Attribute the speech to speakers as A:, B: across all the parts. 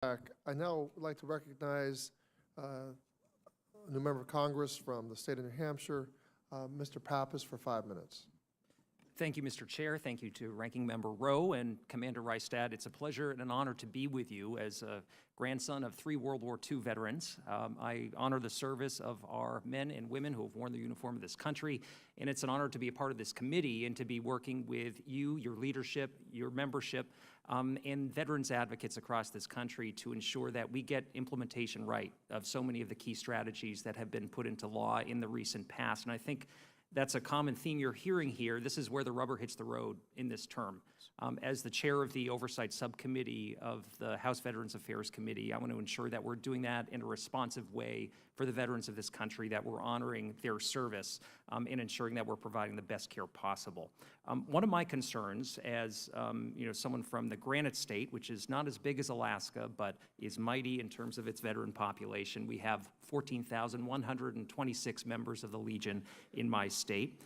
A: I now would like to recognize a new member of Congress from the state of New Hampshire, Mr. Pappas, for 5 minutes.
B: Thank you, Mr. Chair. Thank you to Ranking Member Rowe and Commander Reistad. It's a pleasure and an honor to be with you as a grandson of 3 World War II veterans. I honor the service of our men and women who have worn the uniform of this country, and it's an honor to be a part of this committee and to be working with you, your leadership, your membership, and veterans advocates across this country to ensure that we get implementation right of so many of the key strategies that have been put into law in the recent past. And I think that's a common theme you're hearing here. This is where the rubber hits the road in this term. As the chair of the Oversight Subcommittee of the House Veterans Affairs Committee, I want to ensure that we're doing that in a responsive way for the veterans of this country, that we're honoring their service and ensuring that we're providing the best care possible. One of my concerns as someone from the Granite State, which is not as big as Alaska, but is mighty in terms of its veteran population. We have 14,126 members of the Legion in my state.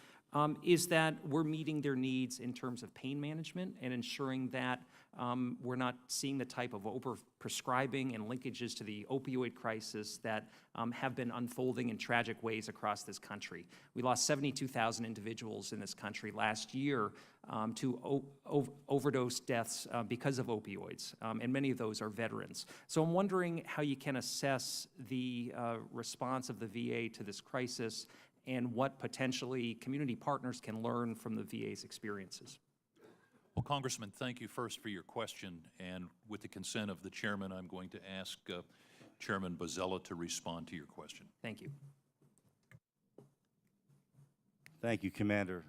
B: Is that we're meeting their needs in terms of pain management and ensuring that we're not seeing the type of over-prescribing and linkages to the opioid crisis that have been unfolding in tragic ways across this country. We lost 72,000 individuals in this country last year to overdose deaths because of opioids, and many of those are veterans. So I'm wondering how you can assess the response of the VA to this crisis and what potentially community partners can learn from the VA's experiences.
C: Well, Congressman, thank you first for your question, and with the consent of the chairman, I'm going to ask Chairman Bozzella to respond to your question.
B: Thank you.
D: Thank you, Commander.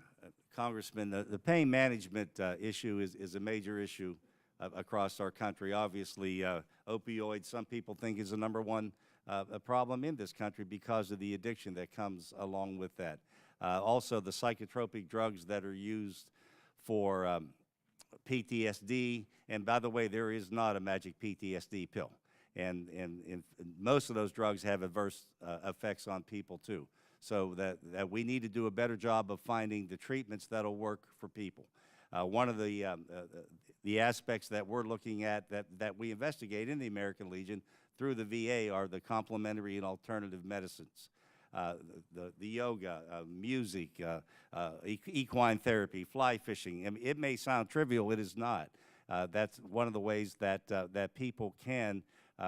D: Congressman, the pain management issue is a major issue across our country. Obviously, opioids, some people think, is the #1 a problem in this country because of the addiction that comes along with that. Also, the psychotropic drugs that are used for PTSD, and by the way, there is not a magic PTSD pill, and most of those drugs have adverse effects on people too. So that we need to do a better job of finding the treatments that'll work for people. One of the aspects that we're looking at that we investigate in the American Legion through the VA are the complementary and alternative medicines, the yoga, music, equine therapy, fly fishing. I mean, it may sound trivial, it is not. That's one of the ways that people can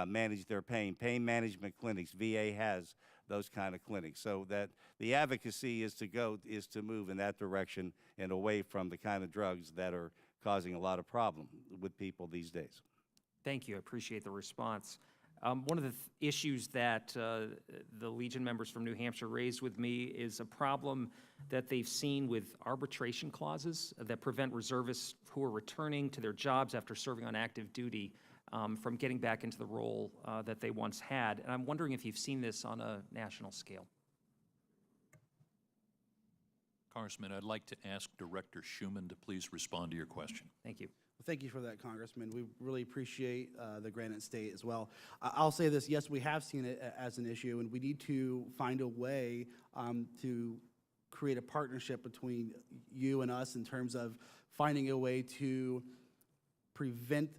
D: manage their pain. Pain management clinics, VA has those kind of clinics. So that the advocacy is to move in that direction and away from the kind of drugs that are causing a lot of problem with people these days.
B: Thank you. I appreciate the response. One of the issues that the Legion members from New Hampshire raised with me is a problem that they've seen with arbitration clauses that prevent reservists who are returning to their jobs after serving on active duty from getting back into the role that they once had. And I'm wondering if you've seen this on a national scale.
C: Congressman, I'd like to ask Director Schuman to please respond to your question.
B: Thank you.
E: Well, thank you for that, Congressman. We really appreciate the Granite State as well. I'll say this, yes, we have seen it as an issue, and we need to find a way to create a partnership between you and us in terms of finding a way to prevent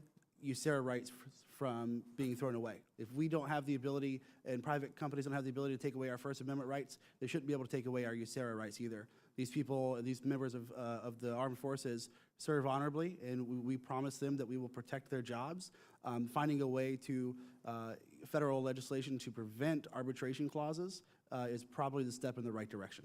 E: USERRA rights from being thrown away. If we don't have the ability, and private companies don't have the ability to take away our First Amendment rights, they shouldn't be able to take away our USERRA rights either. These people, these members of the armed forces serve honorably, and we promise them that we will protect their jobs. Finding a way to federal legislation to prevent arbitration clauses is probably the step in the right direction.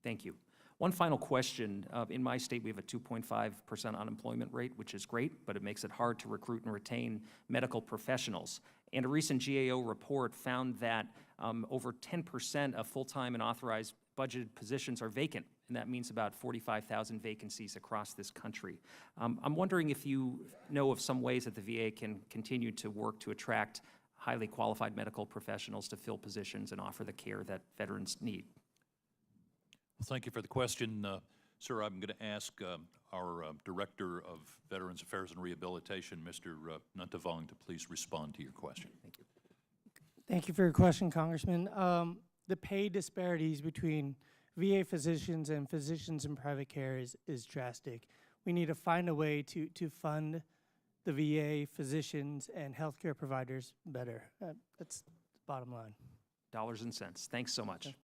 B: Thank you. One final question. In my state, we have a 2.5% unemployment rate, which is great, but it makes it hard to recruit and retain medical professionals. And a recent GAO report found that over 10% of full-time and authorized budgeted positions are vacant, and that means about 45,000 vacancies across this country. I'm wondering if you know of some ways that the VA can continue to work to attract highly qualified medical professionals to fill positions and offer the care that veterans need.
C: Well, thank you for the question. Sir, I'm going to ask our Director of Veterans Affairs and Rehabilitation, Mr. Nuntavong, to please respond to your question.
B: Thank you.
F: Thank you for your question, Congressman. The pay disparities between VA physicians and physicians in private care is drastic. We need to find a way to fund the VA, physicians, and healthcare providers better. That's the bottom line.
B: Dollars and cents. Thanks so much.